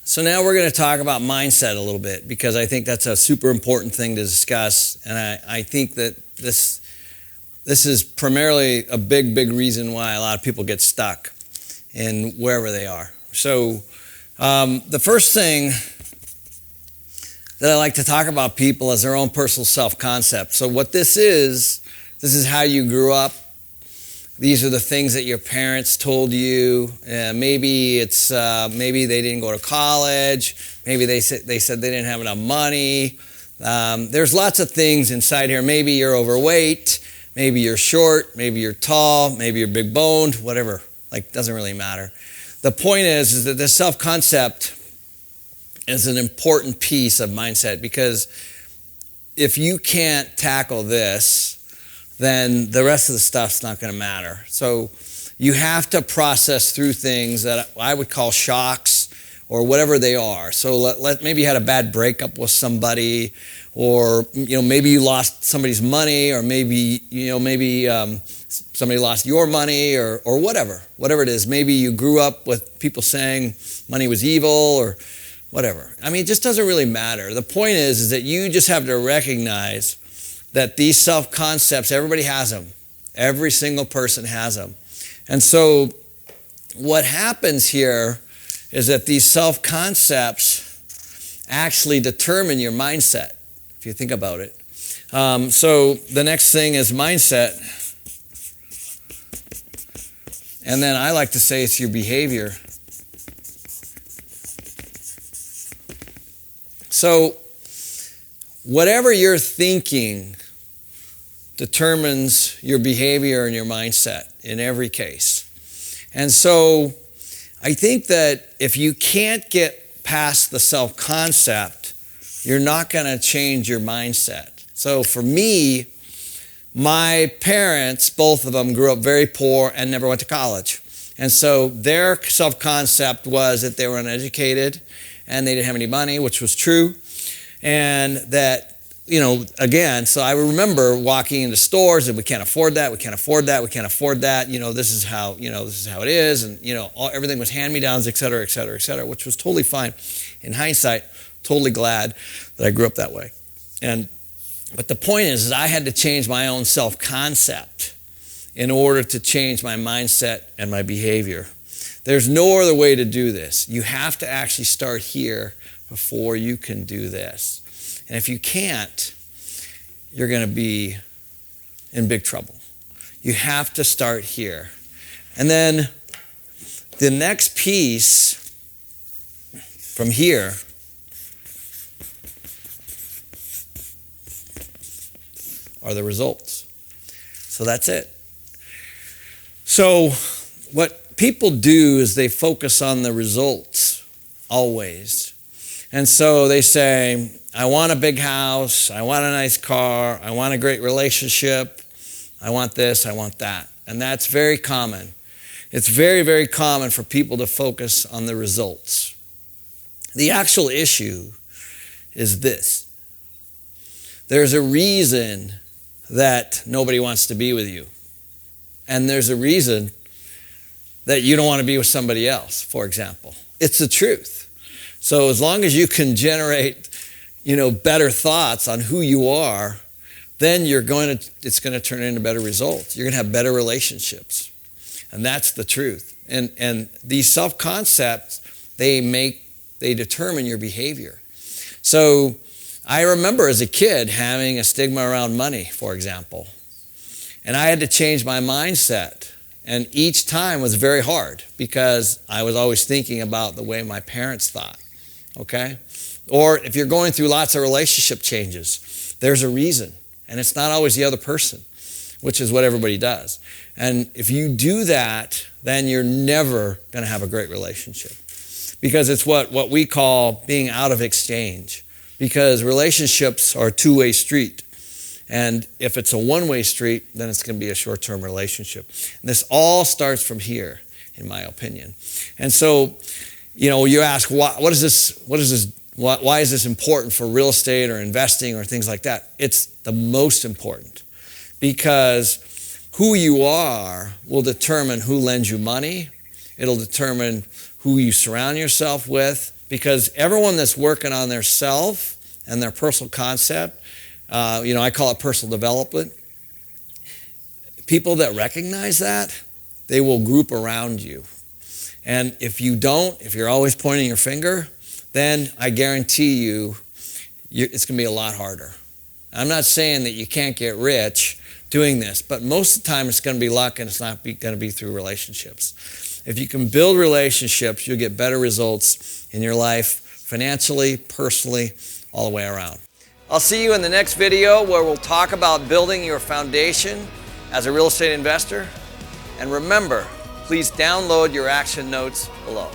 So now we're going to talk about mindset a little bit, because I think that's a super important thing to discuss. And I think that this is primarily a big reason why a lot of people get stuck in wherever they are. So the first thing that I like to talk about people is their own personal self-concept. So what this is how you grew up. These are the things that your parents told you. Maybe it's maybe they didn't go to college. Maybe they said they didn't have enough money. There's lots of things inside here. Maybe you're overweight. Maybe you're short. Maybe you're tall. Maybe you're big boned. Whatever. Doesn't really matter. The point is that this self-concept is an important piece of mindset, because if you can't tackle this, then the rest of the stuff's not going to matter. So you have to process through things that I would call shocks, or whatever they are. So maybe you had a bad breakup with somebody, or maybe you lost somebody's money, or maybe somebody lost your money, or whatever it is. Maybe you grew up with people saying money was evil, or whatever. I mean, it just doesn't really matter. The point is that you just have to recognize that these self-concepts, everybody has them. Every single person has them. And so what happens here is that these self-concepts actually determine your mindset, if you think about it. So the next thing is mindset. And then I like to say it's your behavior. So whatever you're thinking determines your behavior and your mindset in every case. And so I think that if you can't get past the self-concept, you're not going to change your mindset. So for me, my parents, both of them, grew up very poor and never went to college. And so their self-concept was that they were uneducated and they didn't have any money, which was true. And that, again, so I remember walking into stores and we can't afford that, we can't afford that, we can't afford that. This is how it is. And, everything was hand-me-downs, et cetera, et cetera, et cetera, which was totally fine. In hindsight, totally glad that I grew up that way. But the point is I had to change my own self-concept in order to change my mindset and my behavior. There's no other way to do this. You have to actually start here before you can do this. And if you can't, you're going to be in big trouble. You have to start here. And then the next piece from here are the results. So that's it. So what people do is they focus on the results always. And so they say, I want a big house, I want a nice car, I want a great relationship, I want this, I want that. And that's very common. It's very common for people to focus on the results. The actual issue is this. There's a reason that nobody wants to be with you. And there's a reason that you don't want to be with somebody else, for example. It's the truth. So as long as you can generate, better thoughts on who you are, then it's going to turn into better results. You're going to have better relationships. And that's the truth. And these self-concepts, they determine your behavior. So I remember as a kid having a stigma around money, for example. And I had to change my mindset. And each time was very hard because I was always thinking about the way my parents thought. Okay? Or if you're going through lots of relationship changes, there's a reason. And it's not always the other person, which is what everybody does. And if you do that, then you're never going to have a great relationship. Because it's what we call being out of exchange. Because relationships are a two-way street. And if it's a one-way street, then it's going to be a short-term relationship. And this all starts from here, in my opinion. And so, you ask, why is this important for real estate or investing or things like that? It's the most important, because who you are will determine who lends you money. It'll determine who you surround yourself with. because everyone that's working on their self and their personal concept, I call it personal development. People that recognize that, they will group around you. And if you don't, if you're always pointing your finger, then I guarantee you, it's going to be a lot harder. I'm not saying that you can't get rich doing this, but most of the time it's going to be luck, and it's not going to be through relationships. If you can build relationships, you'll get better results in your life, financially, personally, all the way around. I'll see you in the next video where we'll talk about building your foundation as a real estate investor. And remember, please download your action notes below.